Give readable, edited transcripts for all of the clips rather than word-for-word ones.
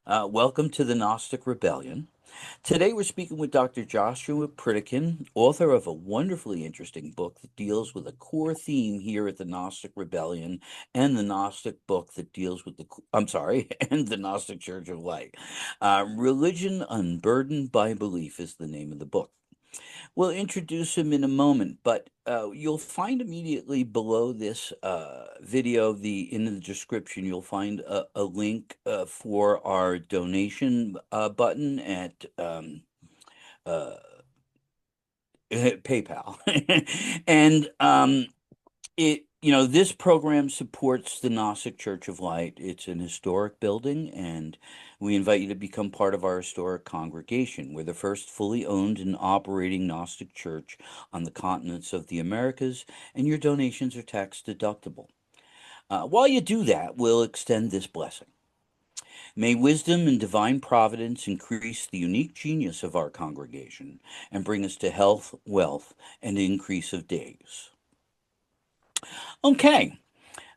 Welcome to the Gnostic Rebellion. Today we're speaking with Dr. Joshua Pritikin, author of a wonderfully interesting book that deals with a core theme here at the Gnostic Rebellion and the Gnostic book that deals with I'm sorry, and the Gnostic Church of Light. Religion Unburdened by Belief is the name of the book. We'll introduce him in a moment, but you'll find immediately below this video, in the description, you'll find a link for our donation button at uh, PayPal, and this program supports the Gnostic Church of Light. It's an historic building, and we invite you to become part of our historic congregation. We're the first fully owned and operating Gnostic church on the continents of the Americas, and your donations are tax deductible. While you do that, we'll extend this blessing. May wisdom and divine providence increase the unique genius of our congregation and bring us to health, wealth, and increase of days. Okay.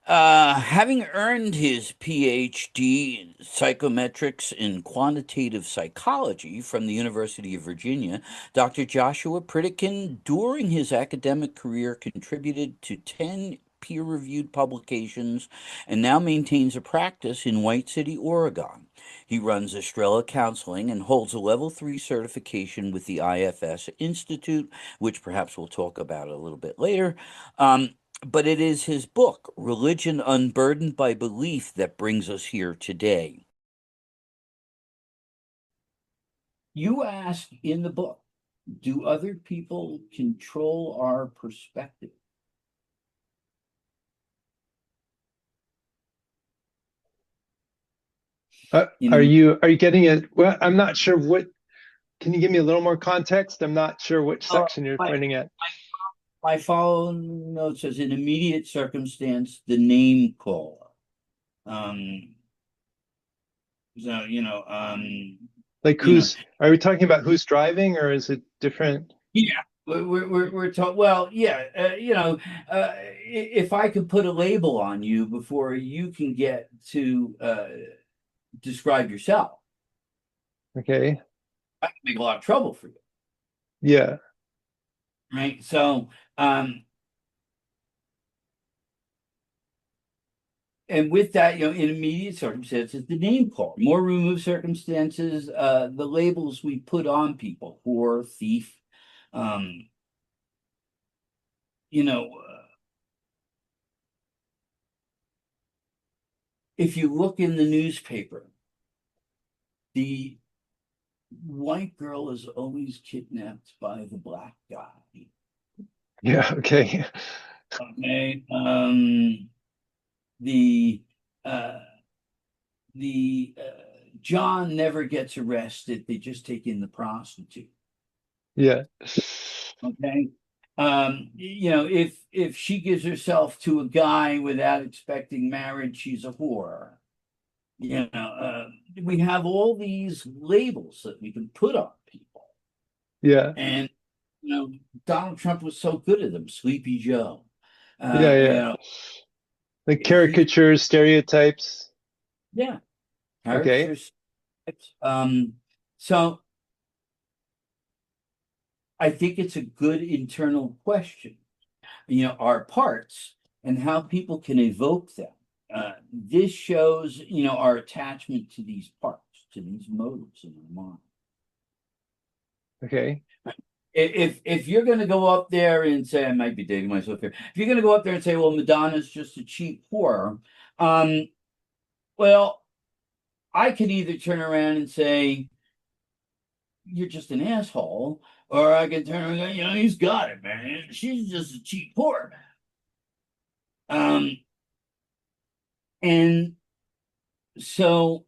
Having earned his PhD in psychometrics in quantitative psychology from the University of Virginia, Dr. Joshua Pritikin, during his academic career, contributed to 10 peer reviewed publications and now maintains a practice in White City, Oregon. He runs Estrella Counseling and holds a level 3 certification with the IFS Institute, which perhaps we'll talk about a little bit later. But it is his book, Religion Unburdened by Belief, that brings us here today. You ask in the book, do other people control our perspective? Are you getting it? Well, I'm not sure what. Can you give me a little more context? I'm not sure which uh, section you're my, pointing at. my follow note says, in immediate circumstance, the name caller. Um, Like you know, are we talking about who's driving or is it different? yeah, we're talking. Well, yeah, if I could put a label on you before you can get to describe yourself, Okay. I can make a lot of trouble for you, Yeah. right? So, and with that, in immediate circumstances, the name call, more removed circumstances, the labels we put on people, whore, thief, um, you know, if you look in the newspaper, the white girl is always kidnapped by the black guy. Yeah. Okay. Okay. The uh, John never gets arrested. They just take in the prostitute. Yeah. Okay. If she gives herself to a guy without expecting marriage, she's a whore. We have all these labels that we can put on people. Yeah. And Donald Trump was so good at them. Sleepy Joe. Yeah. Yeah. You know, Like he caricatures, stereotypes. yeah, Okay. characters. So I think it's a good internal question. Our parts and how people can evoke them. This shows, our attachment to these parts, to these motives in our mind. Okay. If you're going to go up there and say, I might be dating myself here. If you're going to go up there and say, well, Madonna's just a cheap whore, well, I could either turn around and say, you're just an asshole, or I can turn around and go, he's got it, man. She's just a cheap whore. Um, and so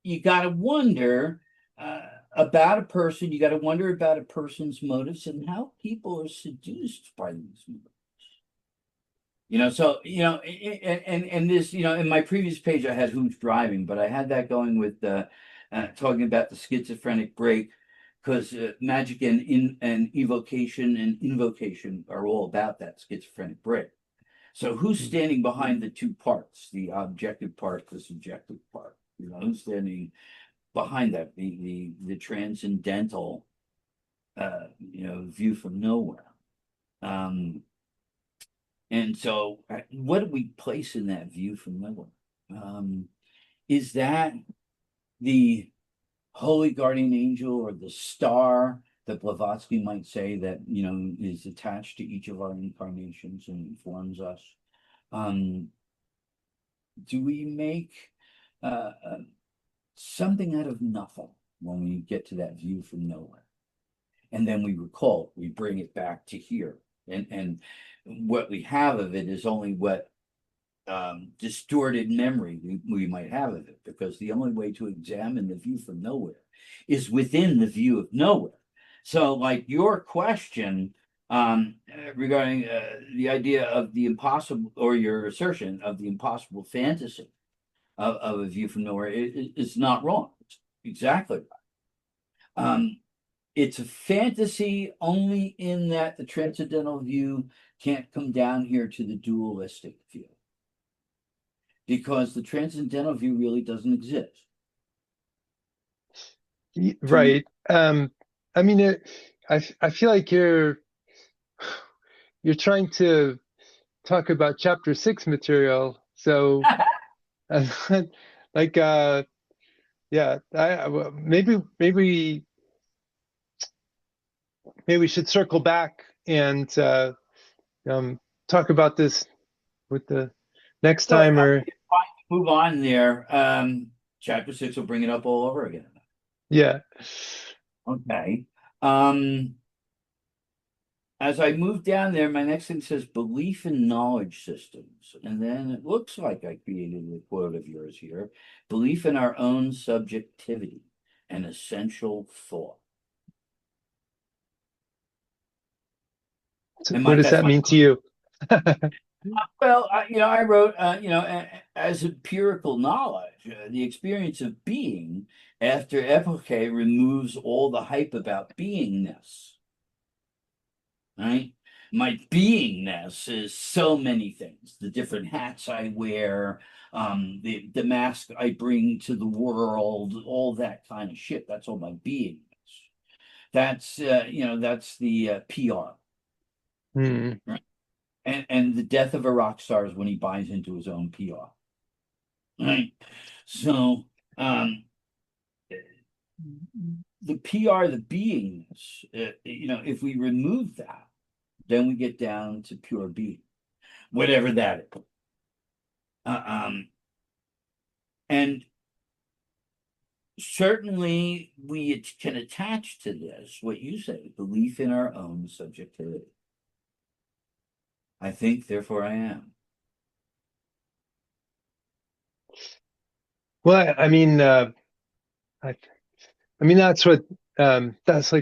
you got to wonder about a person. You got to wonder about a person's motives and how people are seduced by these motives. So and this, in my previous page, I had who's driving, but I had that going with talking about the schizophrenic break, because magic and evocation and invocation are all about that schizophrenic break. So who's standing behind the two parts, the objective part, the subjective part? Who's standing behind that, the transcendental view from nowhere. And so what do we place in that view from nowhere? Is that the holy guardian angel or the star that Blavatsky might say that is attached to each of our incarnations and informs us? Do we make something out of nothing when we get to that view from nowhere? And then we bring it back to here. And what we have of it is only what distorted memory we might have of it, because the only way to examine the view from nowhere is within the view of nowhere. So, like your question regarding the idea of the impossible, or your assertion of the impossible fantasy of a view from nowhere, is not wrong. It's exactly right. It's a fantasy only in that the transcendental view can't come down here to the dualistic view, because the transcendental view really doesn't exist. To Right. I mean, I feel like you're trying to talk about chapter 6 material. So, like, yeah, maybe we should circle back and talk about this with the next so time, or move on there. Chapter 6 will bring it up all over again. yeah. Okay. As I move down there, my next thing says belief in knowledge systems. And then it looks like I created a quote of yours here: belief in our own subjectivity, an essential thought. So And what does that's that my mean to you? well, I wrote, as empirical knowledge, the experience of being after epoche removes all the hype about beingness. Right? My beingness is so many things: the different hats I wear, the mask I bring to the world, all that kind of shit. That's all my beingness. That's the PR, Hmm. right? And the death of a rock star is when he buys into his own PR, right? So, the PR, the beingness, if we remove that, then we get down to pure being, whatever that is. And certainly we can attach to this what you say: belief in our own subjectivity. I think, therefore I am. Well, I, I mean that's like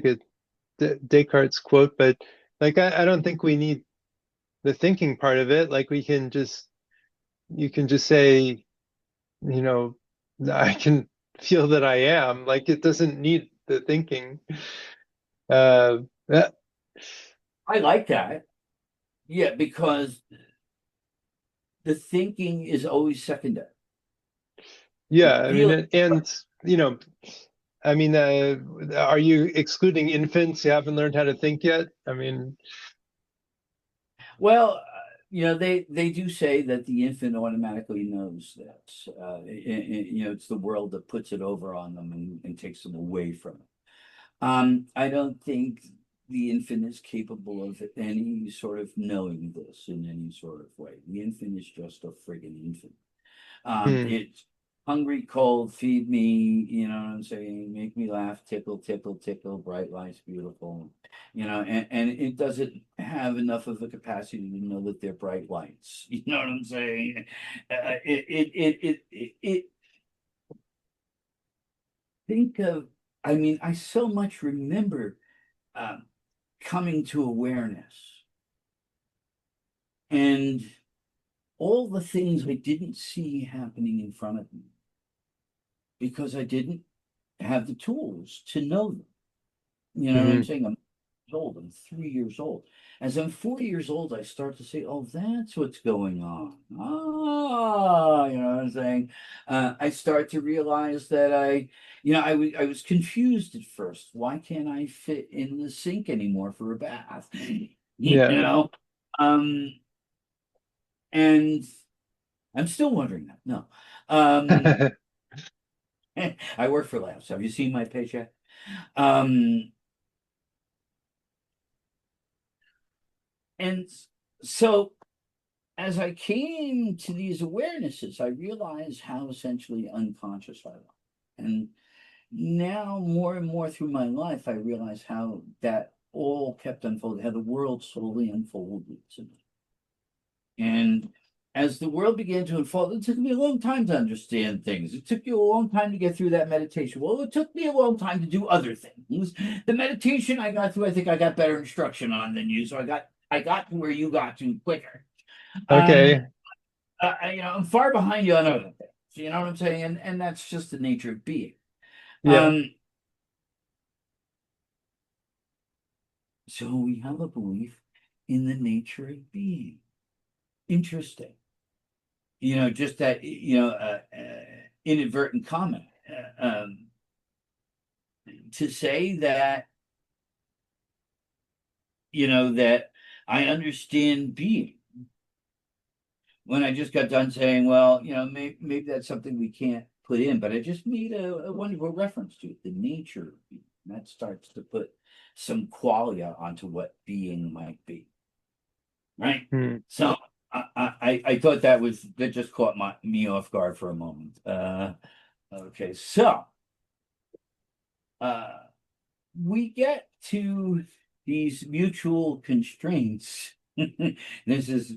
a Descartes quote, but like I don't think we need the thinking part of it. Like you can just say, you know, I can feel that I am. Like it doesn't need the thinking. Uh, that- I like that. Yeah, because the thinking is always secondary. yeah, The I mean, feeling, and you know, I mean, are you excluding infants who haven't learned how to think yet? I mean, well, they do say that the infant automatically knows that. It's the world that puts it over on them and takes them away from it. I don't think the infant is capable of any sort of knowing this in any sort of way. The infant is just a friggin' infant. hmm, It's hungry, cold, feed me, you know what I'm saying? Make me laugh, tickle, tickle, tickle, bright lights, beautiful. And it doesn't have enough of a capacity to know that they're bright lights. You know what I'm saying? It think of, I mean, I so much remember um, coming to awareness and all the things I didn't see happening in front of me because I didn't have the tools to know them. You know what I'm hmm, saying? old. I'm 3 years old. As I'm 4 years old, I start to say, "Oh, that's what's going on." Ah, you know what I'm saying? I start to realize that I was confused at first. Why can't I fit in the sink anymore for a bath? You Yeah. know, um, and I'm still wondering that. No, um, I work for laughs. Have you seen my paycheck? Um, and so as I came to these awarenesses, I realized how essentially unconscious I was. And now, more and more through my life, I realize how that all kept unfolding, how the world slowly unfolded to me. And as the world began to unfold, it took me a long time to understand things. It took you a long time to get through that meditation. Well, it took me a long time to do other things. The meditation I got through, I think I got better instruction on than you, so I got to where you got to quicker. Um, Okay. I'm far behind you on other things. You know what I'm saying? And that's just the nature of being. Yeah. Um, so we have a belief in the nature of being. Interesting. Just that, inadvertent comment to say that, that I understand being when I just got done saying, well, maybe that's something we can't put in, but I just made a wonderful reference to it, the nature of being. That starts to put some qualia onto what being might be, right? Hmm. So I thought that just caught me off guard for a moment. Okay, so uh, we get to these mutual constraints. This is,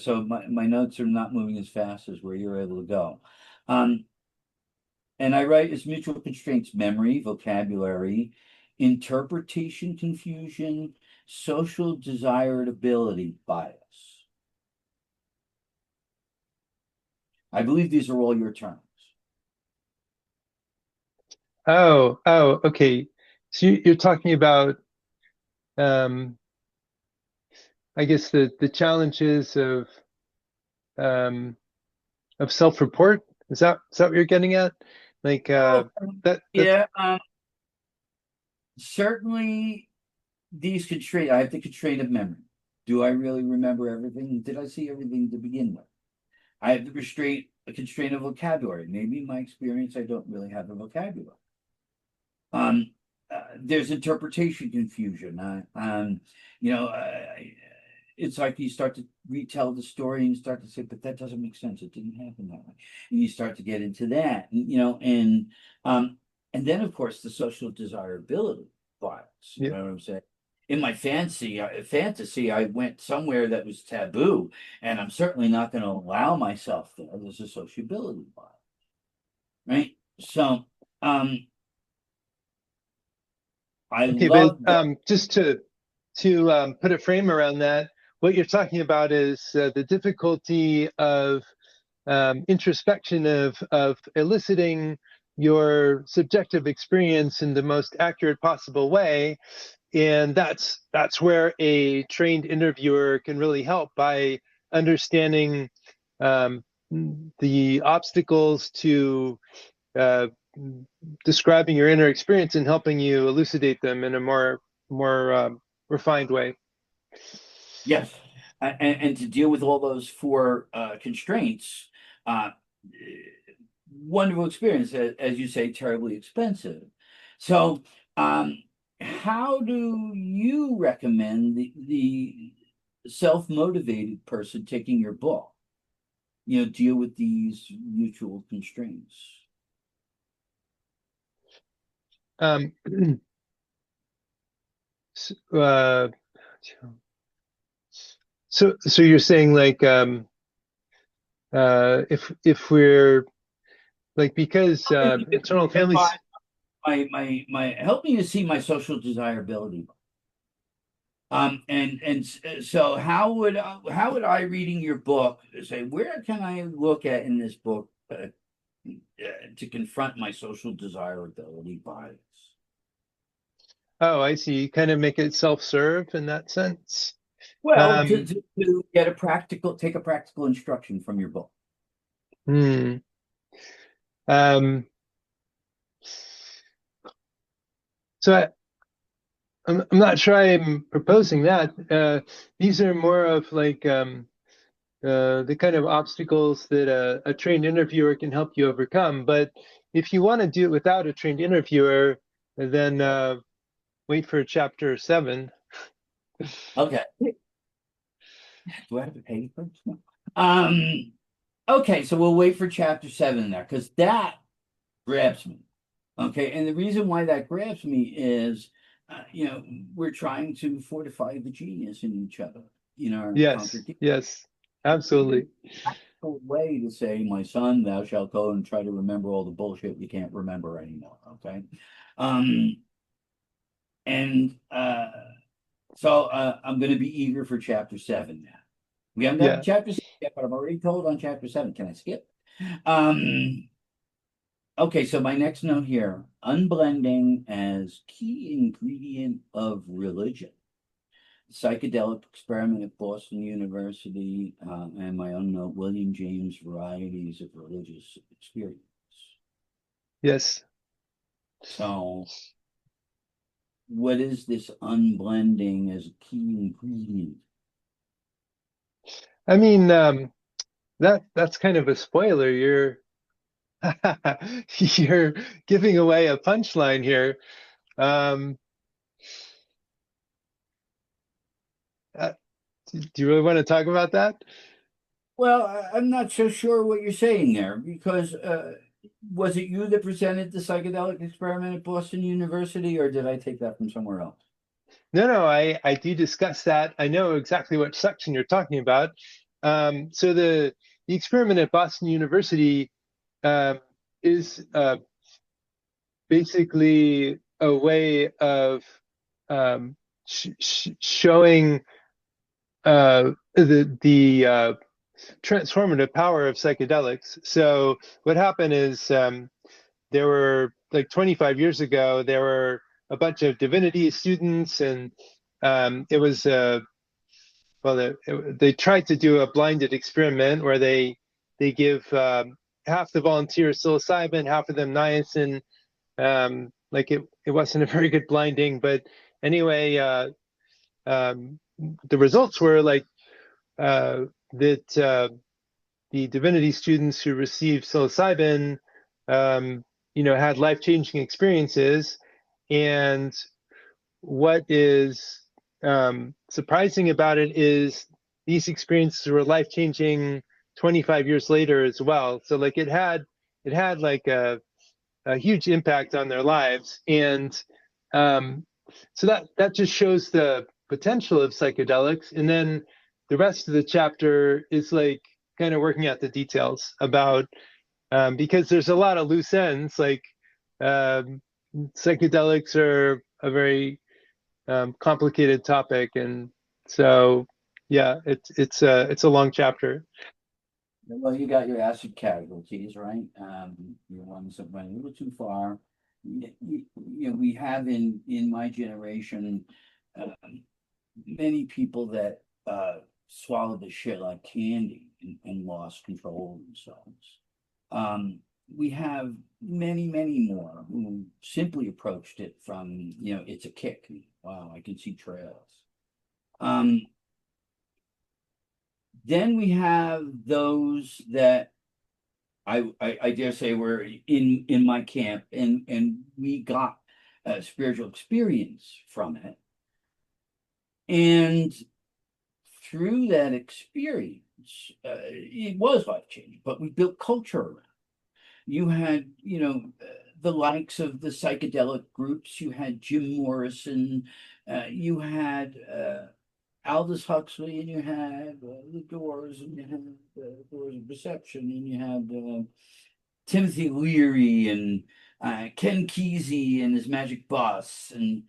so my notes are not moving as fast as where you're able to go. Um, and I write as mutual constraints: memory, vocabulary, interpretation confusion, social desirability bias. I believe these are all your terms. Oh, okay. So you're talking about, um, I guess the challenges um, of self-report. Is that what you're getting at? Like Well, that's yeah, certainly these constraints. I have the constraint of memory. Do I really remember everything? Did I see everything to begin with? I have the a constraint of vocabulary. Maybe in my experience, I don't really have the vocabulary. Um, there's interpretation confusion. You know, uh, it's like you start to retell the story and you start to say, but that doesn't make sense. It didn't happen that way. And you start to get into that, um, and then of course the social desirability bias. You yeah. know what I'm saying? In my fantasy, I went somewhere that was taboo, and I'm certainly not going to allow myself there. There's a sociability bias, right? So, um, I Okay, but love that. just to put a frame around that, what you're talking about is the difficulty of introspection of eliciting your subjective experience in the most accurate possible way, and that's where a trained interviewer can really help by understanding um, the obstacles to uh, describing your inner experience and helping you elucidate them in a more refined way. Yes, and to deal with all those four constraints, uh, wonderful experience, as you say, terribly expensive. So, how do you recommend the self-motivated person taking your book, deal with these mutual constraints? Um, uh, so you're saying like if we're like because Help me internal define families. help me to see my social desirability. So how would I reading your book say, where can I look at in this book to confront my social desirability bias? Oh, I see. You kind of make it self-serve in that sense. Well, Um, to get a practical, take a practical instruction from your book. hmm. Um, so I'm not sure I'm proposing that. These are more of like the kind of obstacles that a trained interviewer can help you overcome. But if you want to do it without a trained interviewer, then wait for chapter 7. Okay. Do I have to pay first? No. Um, okay, so we'll wait for chapter seven there because that grabs me. Okay, and the reason why that grabs me is, we're trying to fortify the genius in each other, in our Yes, contradiction. yes, It's a very absolutely. practical way to say, my son, thou shalt go and try to remember all the bullshit you can't remember anymore. Okay. Um, and I'm going to be eager for chapter seven now. We haven't got to Yeah. chapter six yet, but I'm already told on chapter seven. Can I skip? Um, okay, so my next note here, unblending as key ingredient of religion. Psychedelic experiment at Boston University, and my own note, William James Varieties of Religious Experience. Yes. So, what is this unblending as a key ingredient? I mean, that's kind of a spoiler. You're giving away a punchline here. Um, uh, do you really want to talk about that? Well, I'm not so sure what you're saying there because was it you that presented the psychedelic experiment at Boston University, or did I take that from somewhere else? No, no, I do discuss that. I know exactly what section you're talking about. So the experiment at Boston University um, is basically a way of showing the transformative power of psychedelics. So what happened is there were like 25 years ago, there were a bunch of divinity students, and it was they tried to do a blinded experiment where they give half the volunteers psilocybin, half of them niacin. Like it wasn't a very good blinding, but anyway, um, the results were like uh, that the divinity students who received psilocybin, um, had life-changing experiences. And what is surprising about it is these experiences were life-changing 25 years later as well. So like it had like a huge impact on their lives. And so that just shows the potential of psychedelics. And then the rest of the chapter is like kind of working out the details about because there's a lot of loose ends. Like um, psychedelics are a very complicated topic, and so yeah, it's a long chapter. Well, you got your acid casualties, right? Your ones that went a little too far. We have in my generation many people that swallowed the shit like candy and lost control of themselves. Um, we have many, many more who simply approached it from, it's a kick. Wow, I can see trails. Um, then we have those that I dare say were in my camp, and we got a spiritual experience from it. And through that experience, it was life changing, but we built culture around. You had, the likes of the psychedelic groups. You had Jim Morrison. You had Aldous Huxley, and you had the Doors, and you had Doors of Perception, and you had Timothy Leary and Ken Kesey and his Magic Bus, and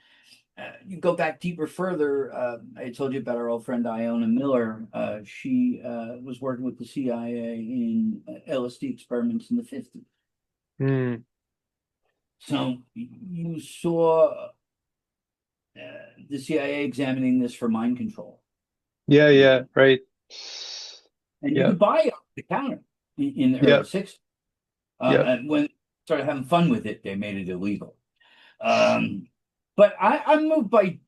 you go back deeper further. I told you about our old friend Iona Miller. She was working with the CIA in LSD experiments in the 50s. Mm, So you saw. CIA examining this for mind control. Yeah, You yeah, know, right. and you Yeah, could buy it off the counter in the yeah, early '60s. yeah, And when they started having fun with it, they made it illegal. Um, but I'm moved by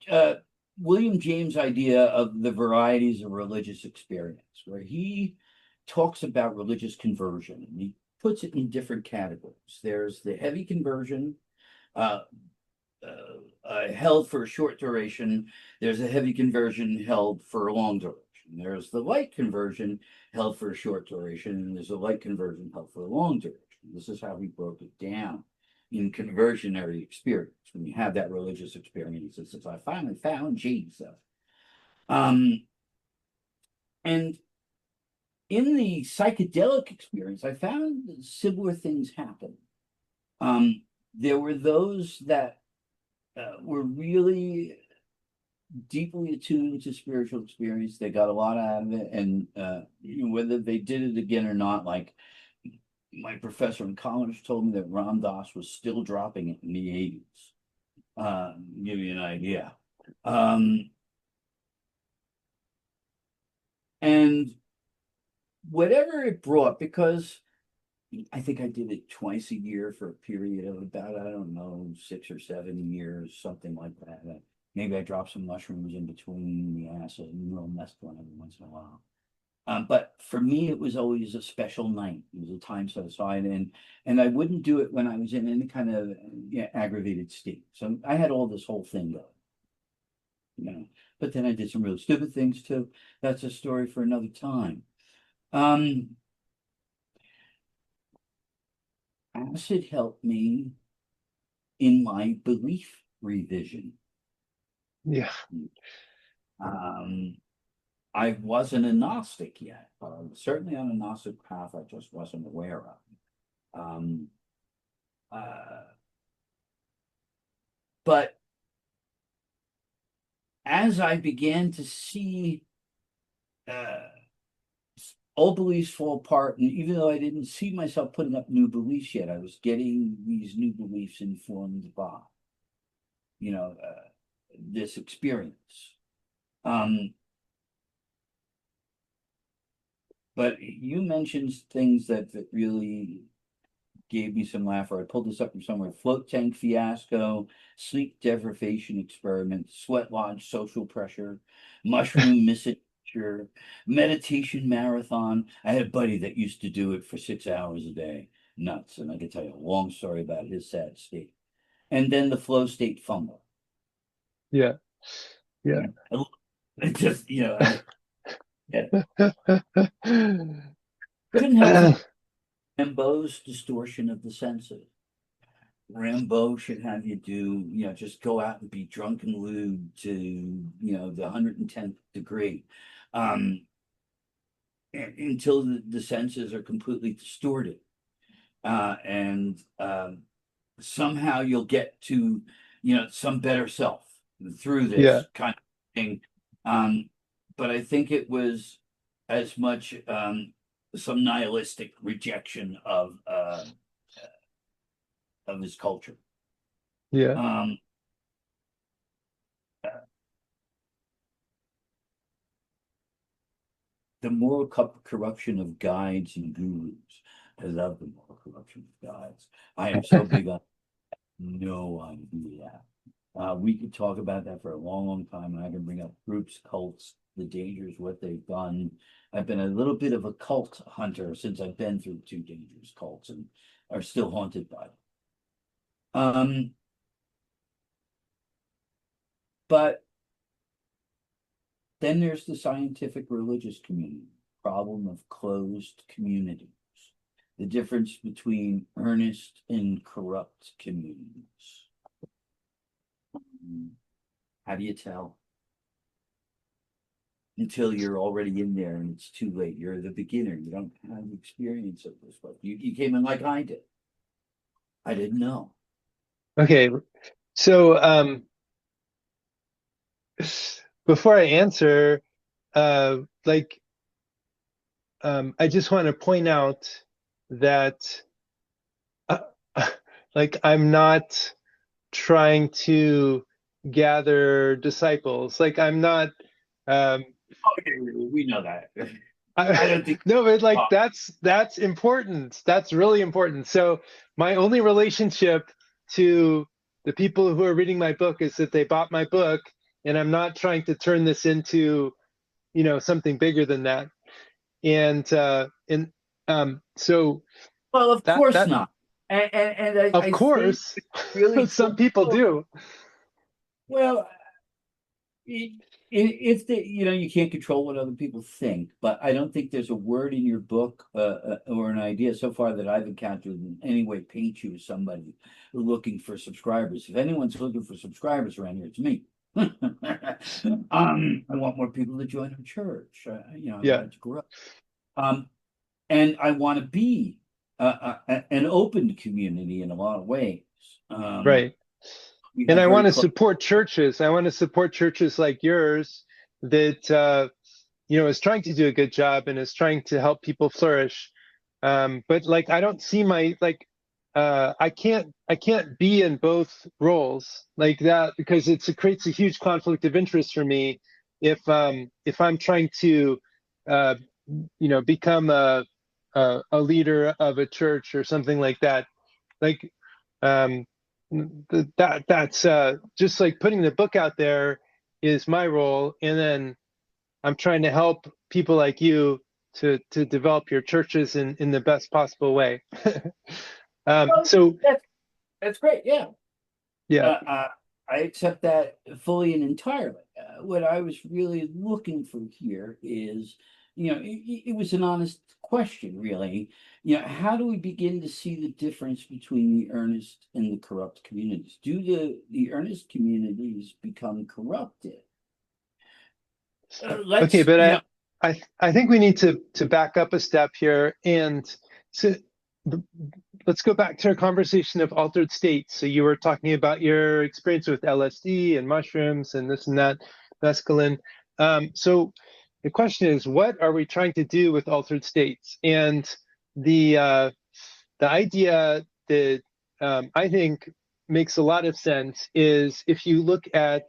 William James' idea of the varieties of religious experience, where he talks about religious conversion and he puts it in different categories. There's the heavy conversion, uh, held for a short duration. There's a heavy conversion held for a long duration. There's the light conversion held for a short duration, and there's a light conversion held for a long duration. This is how he broke it down in conversionary experience. When you have that religious experience, it says, I finally found Jesus. Um, and in the psychedelic experience, I found similar things happen. Um, there were those that were really deeply attuned to spiritual experience. They got a lot out of it, and whether they did it again or not, like my professor in college told me that Ram Dass was still dropping it in the '80s. Give you an idea. Um, and whatever it brought, because I think I did it twice a year for a period of about, I don't know, 6 or 7 years, something like that. Maybe I dropped some mushrooms in between the acid and we'll mess with every once in a while. But for me, it was always a special night. It was a time set aside, and I wouldn't do it when I was in any kind of aggravated state. So I had all this whole thing going, you know. But then I did some really stupid things too. That's a story for another time. Um, Acid helped me in my belief revision. yeah. Um, I wasn't a Gnostic yet, but I was certainly on a Gnostic path I just wasn't aware of. Um, uh, but as I began to see uh, old beliefs fall apart, and even though I didn't see myself putting up new beliefs yet, I was getting these new beliefs informed by, this experience. Um, but you mentioned things that really gave me some laughter. I pulled this up from somewhere. Float tank fiasco, sleep deprivation experiment, sweat lodge social pressure, mushroom misadventure, meditation marathon. I had a buddy that used to do it for 6 hours a day. Nuts. And I could tell you a long story about his sad state. And then the flow state fumble. Yeah, yeah. It just, yeah, couldn't help thinking Rimbaud's distortion of the senses. Rambo should have you do, just go out and be drunk and lewd to, the 110th degree, um, until the senses are completely distorted. And somehow you'll get to, some better self through Yeah, this kind of thing. Um, but I think it was as much some nihilistic rejection of his culture. yeah, Um, the moral corruption of guides and gurus. I love the moral corruption of guides. I am so big on no idea. We could talk about that for a long, long time, and I can bring up groups, cults, the dangers, what they've done. I've been a little bit of a cult hunter since I've been through two dangerous cults and are still haunted by them. But then there's the scientific religious community, problem of closed communities, the difference between earnest and corrupt communities. How do you tell? Until you're already in there and it's too late. You're the beginner. You don't have the experience of this, but you came in like I did. I didn't know. okay. So before I answer, like I just want to point out that uh, like I'm not trying to gather disciples. Like I'm not um Okay, we know that. I I, don't think. no, but like Oh, that's important. That's really important. So my only relationship to the people who are reading my book is that they bought my book, and I'm not trying to turn this into, something bigger than that. And so well, of course that not. And of I think course it's really some people difficult. do. Well, I- if the you can't control what other people think, but I don't think there's a word in your book or an idea so far that I've encountered in any way paint you as somebody looking for subscribers. If anyone's looking for subscribers around here, it's me. I want more people to join our church. I Yeah, want it to grow. Um, and I want to be an open community in a lot of ways. Um, right. we And have I very want to close. support churches. I want to support churches like yours that is trying to do a good job and is trying to help people flourish. But like I don't see my like I can't be in both roles like that because it creates a huge conflict of interest for me if I'm trying to uh, become a leader of a church or something like that. Like um, that's just like putting the book out there is my role, and then I'm trying to help people like you to develop your churches in the best possible way. Well, So that's great. Yeah. Uh, yeah, uh, I accept that fully and entirely. What I was really looking for here is, it was an honest question, really. How do we begin to see the difference between the earnest and the corrupt communities? Do the earnest communities become corrupted? okay, Let's, but I think we need to back up a step here and to let's go back to our conversation of altered states. So you were talking about your experience with LSD and mushrooms and this and that, mescaline. So the question is, what are we trying to do with altered states? And the uh, the idea that I think makes a lot of sense is if you look at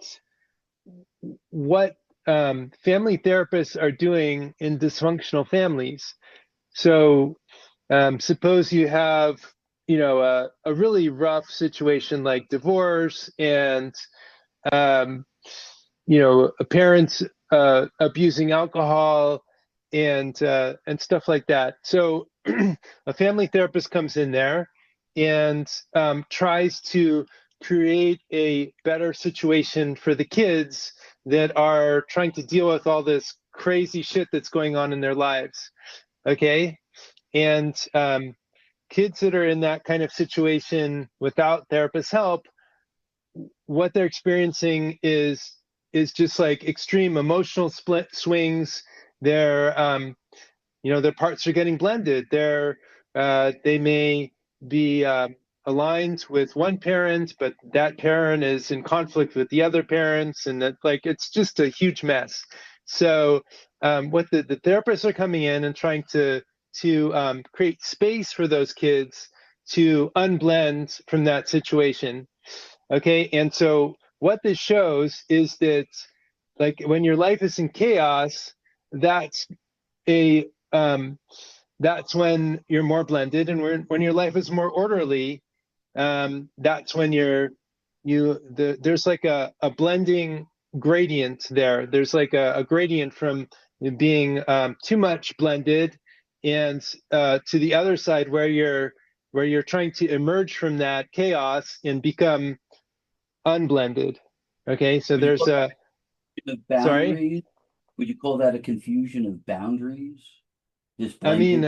what family therapists are doing in dysfunctional families. So suppose you have, a really rough situation like divorce and um, parents abusing alcohol and stuff like that. So a family therapist comes in there and tries to create a better situation for the kids that are trying to deal with all this crazy shit that's going on in their lives. Okay, and kids that are in that kind of situation without therapist help, what they're experiencing is just like extreme emotional split swings. Their their parts are getting blended. They may be aligned with one parent, but that parent is in conflict with the other parents, and that like it's just a huge mess. So what the therapists are coming in and trying to create space for those kids to unblend from that situation. Okay, and so what this shows is that like when your life is in chaos, that's a that's when you're more blended, and when your life is more orderly, that's when there's like a blending gradient there. There's like a gradient from being too much blended and to the other side where you're trying to emerge from that chaos and become unblended. Okay, so would you there's call a that of sorry. boundaries? Would you call that a confusion of boundaries? This I mean,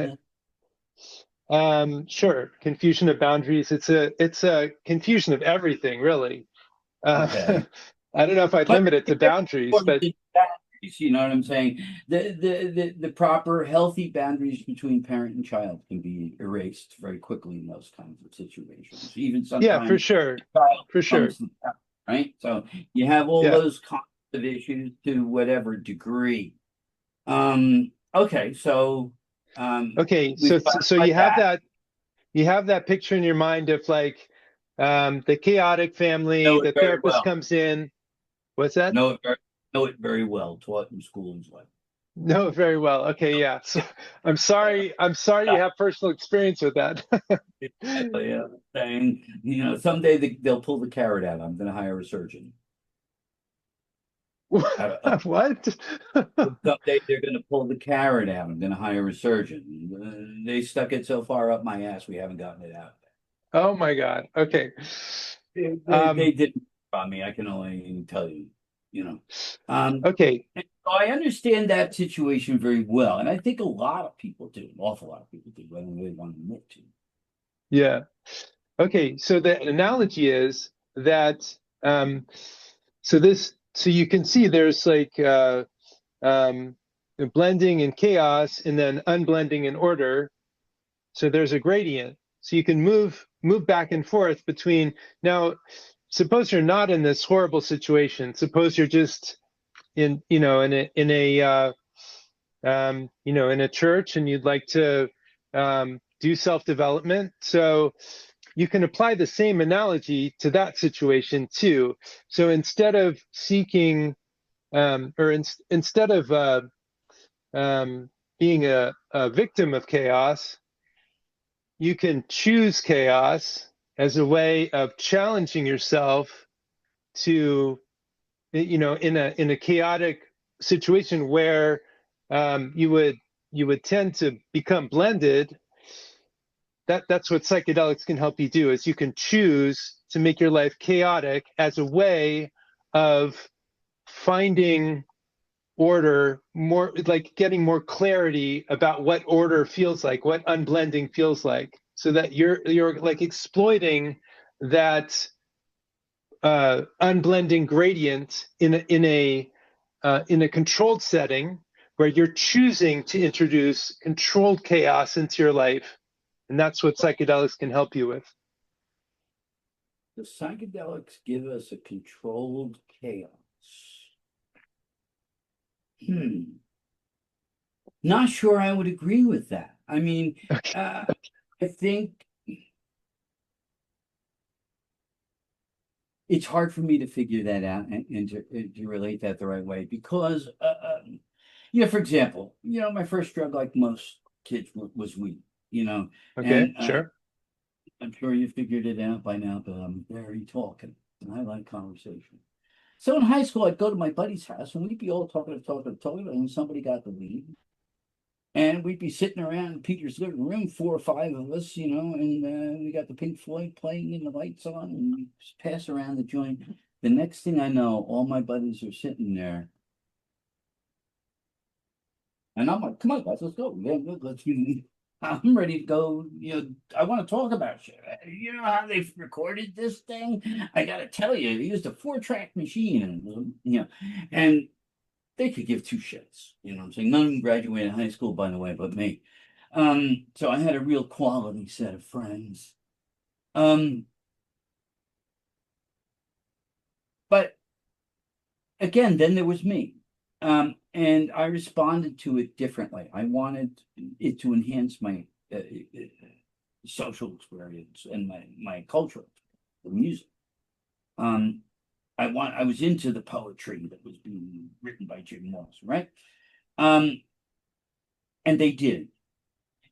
blendedness? sure, confusion of boundaries. It's a confusion of everything, really. Uh, Okay. I don't know if I'd But limit it to it's boundaries, important but to boundaries, you know what I'm saying? The proper healthy boundaries between parent and child can be erased very quickly in those kinds of situations. Even yeah, for sometimes sure, the child for sure. becomes the parent, right? So you have all Yeah. those kinds of issues to whatever degree. Okay, so Okay, we've so clarified you have that. that picture in your mind of like The chaotic family, Know it the very therapist well. comes in. What's that? Know it very well. Taught in school and life. No, very well. Okay, yeah. So I'm sorry you have personal experience with that. Yeah, saying, someday they'll pull the carrot out. I'm going to hire a surgeon. What? Someday they're going to pull the carrot out. I'm going to hire a surgeon. They stuck it so far up my ass, we haven't gotten it out. Oh my God. Okay. They Um, didn't on me. I can only tell you, you know. Um, okay. and so I understand that situation very well, and I think a lot of people do. An awful lot of people do. I don't really want to admit to. Yeah. Okay. So the analogy is that so you can see there's like um, blending and chaos, and then unblending and order. So there's a gradient. So you can move back and forth between now. Suppose you're not in this horrible situation. Suppose you're just in a church, and you'd like to do self-development. So you can apply the same analogy to that situation too. So instead of seeking instead of being a victim of chaos, you can choose chaos as a way of challenging yourself to, in a chaotic situation where you would tend to become blended. That's what psychedelics can help you do, is you can choose to make your life chaotic as a way of finding order, more like getting more clarity about what order feels like, what unblending feels like, so that you're like exploiting that unblending gradient in a controlled setting, where you're choosing to introduce controlled chaos into your life. And that's what psychedelics can help you with. The psychedelics give us a controlled chaos. Hmm. Not sure I would agree with that. I mean, Okay. uh, I think it's hard for me to figure that out and to relate that the right way because, for example, my first drug, like most kids, was weed, Okay, and sure. I'm sure you figured it out by now, but I'm very talking and I like conversation. So in high school, I'd go to my buddy's house and we'd be all talking, and somebody got the weed. And we'd be sitting around in Peter's living room, four or five of us, and we got the Pink Floyd playing and the lights on, and we just pass around the joint. The next thing I know, all my buddies are sitting there, and I'm like, "Come on, guys, let's go. Yeah, let's." I'm ready to go. I want to talk about shit. You know how they've recorded this thing? I got to tell you, they used a four-track machine, and they could give two shits. You know what I'm saying? None of them graduated high school, by the way, but me. So I had a real quality set of friends. Um, but again, then there was me. And I responded to it differently. I wanted it to enhance my social experience and my cultural, the music. Um, I was into the poetry that was being written by Jim Morrison, right? Um, and they did.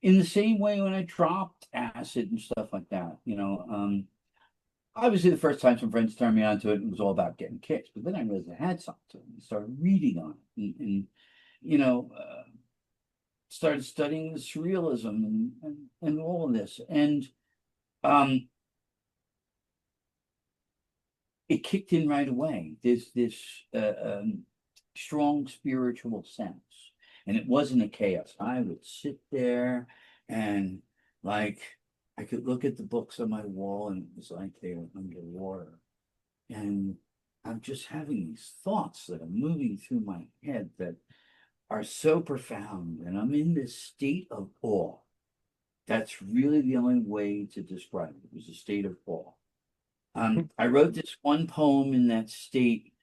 In the same way when I dropped acid and stuff like that, obviously the first time some friends turned me on to it, it was all about getting kicks. But then I realized it had something to it and started reading on it and you know, uh, started studying the surrealism and all of this. And um, it kicked in right away. This strong spiritual sense. And it wasn't a chaos. I would sit there and like I could look at the books on my wall and it was like they were underwater. And I'm just having these thoughts that are moving through my head that are so profound. And I'm in this state of awe. That's really the only way to describe it. It was a state of awe. I wrote this one poem in that state,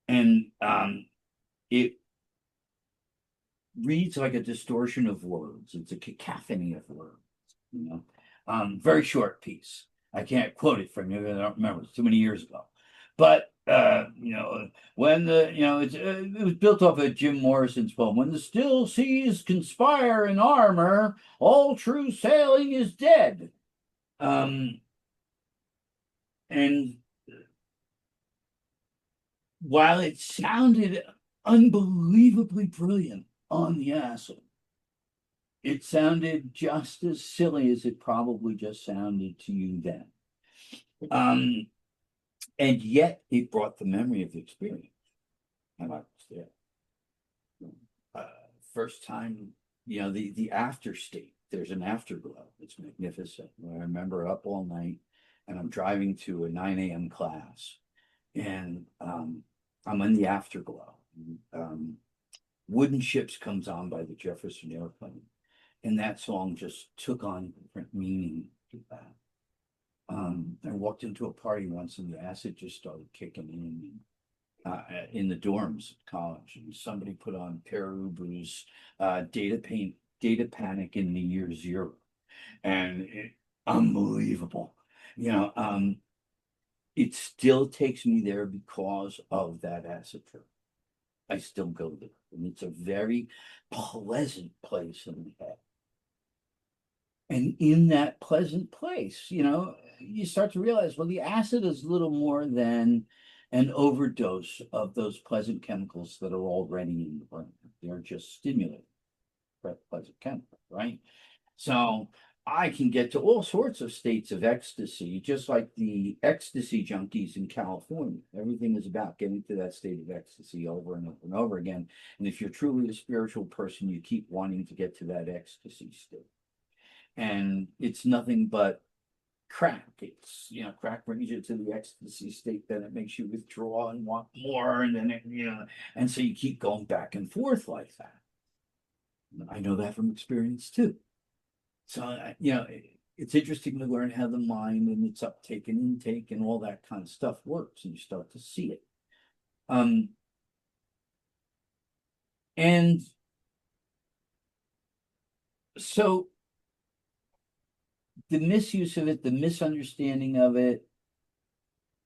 and it reads like a distortion of words. It's a cacophony of words, very short piece. I can't quote it from you. I don't remember. It's too many years ago. But when it was built off of Jim Morrison's poem. When the still seas conspire in armor, all true sailing is dead. Um, and while it sounded unbelievably brilliant on the acid, it sounded just as silly as it probably just sounded to you then. Um, and yet it brought the memory of the experience. And I was there. Uh, First time, the after state, there's an afterglow. It's magnificent. I remember up all night and I'm driving to a 9 a.m. class and I'm in the afterglow. Um, Wooden Ships comes on by the Jefferson Airplane. And that song just took on different meaning to that. I walked into a party once and the acid just started kicking in the dorms at college. And somebody put on Perubu's Data Panic in the Year Zero. And unbelievable. You know, um, it still takes me there because of that acid trip. I still go there. And it's a very pleasant place in the head. And in that pleasant place, you start to realize, well, the acid is little more than an overdose of those pleasant chemicals that are already in the brain. They're just stimulating pleasant chemicals, right? So I can get to all sorts of states of ecstasy, just like the ecstasy junkies in California. Everything is about getting to that state of ecstasy over and over and over again. And if you're truly a spiritual person, you keep wanting to get to that ecstasy state. And it's nothing but crack. It's, crack brings you to the ecstasy state, then it makes you withdraw and want more. And then and so you keep going back and forth like that. I know that from experience too. So, it's interesting to learn how the mind and its uptake and intake and all that kind of stuff works, and you start to see it. Um, and so the misuse of it, the misunderstanding of it,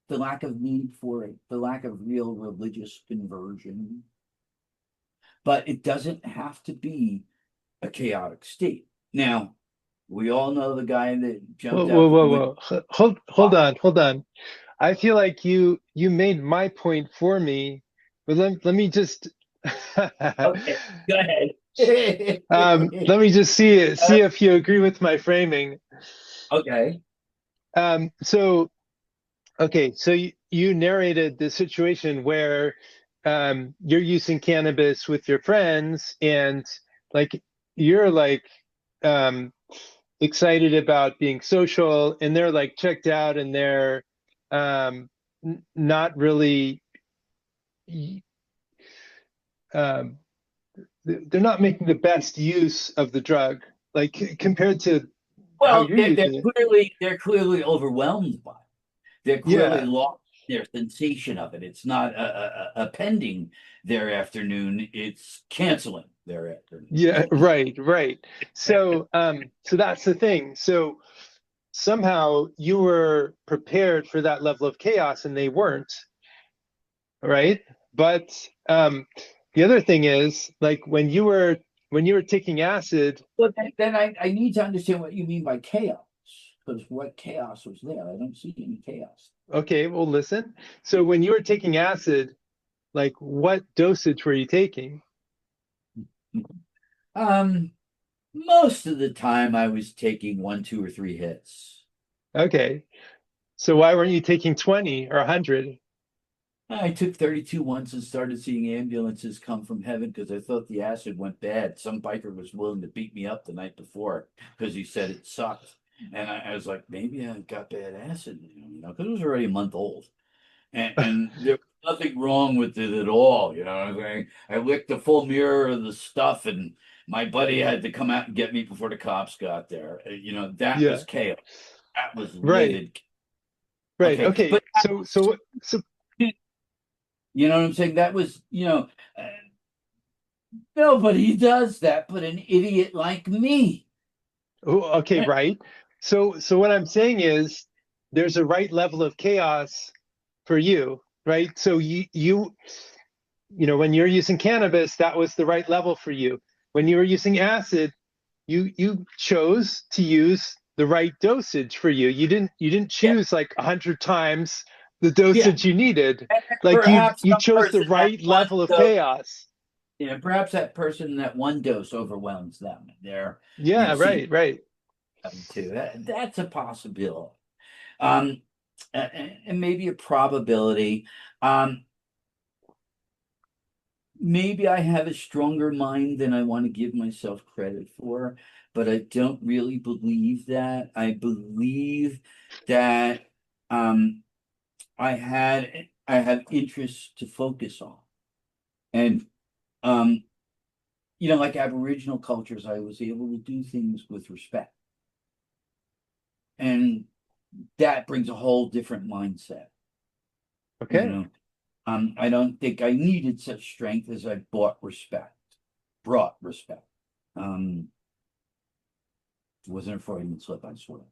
the lack of need for it, the lack of real religious conversion, but it doesn't have to be a chaotic state. Now, we all know the guy that Whoa, jumped whoa, out the whoa, window. whoa. Hold on, hold on. I feel like you made my point for me, but let me just Okay, go ahead. let me just see if you agree with my framing. Okay. So okay, so you narrated the situation where you're using cannabis with your friends and like you're like um excited about being social and they're like checked out and they're not really um, they're not making the best use of the drug like compared to how Well, you're they're using it. clearly overwhelmed by it. They're clearly Yeah, lost their sensation of it. It's not appending their afternoon, it's canceling their afternoon. yeah, right. So that's the thing. So somehow you were prepared for that level of chaos and they weren't, right? But the other thing is like when you were taking acid. But then I need to understand what you mean by chaos, because what chaos was there? I don't see any chaos. Okay, well, listen. So when you were taking acid, like what dosage were you taking? Um, Most of the time I was taking one, two, or three hits. Okay. So why weren't you taking 20 or 100? I took 32 once and started seeing ambulances come from heaven because I thought the acid went bad. Some biker was willing to beat me up the night before because he said it sucked. And I was like, maybe I got bad acid, because it was already a month old. And there was nothing wrong with it at all. I licked the full mirror of the stuff, and my buddy had to come out and get me before the cops got there. That was Yeah. chaos. That was Right. livid. Right. Okay, Okay. but So you know what I'm saying? That was, nobody does that but an idiot like me. oh, okay, right. So what I'm saying is there's a right level of chaos for you, right? So when you're using cannabis, that was the right level for you. When you were using acid, you chose to use the right dosage for you. You didn't Yeah, choose like 100 times the yeah. dosage you needed. And Like you perhaps you some chose the person that right one level of dose, chaos. perhaps that person that one dose overwhelms them. They're, Yeah, seeing right, right. them too. That's a possibility. Um, and maybe a probability. Um, Maybe I have a stronger mind than I want to give myself credit for, but I don't really believe that. I believe that um, I have interests to focus on, and um, like Aboriginal cultures, I was able to do things with respect, and that brings a whole different mindset. You Okay. know, I don't think I needed such strength as I brought respect. Um, wasn't a Freudian slip, I swear.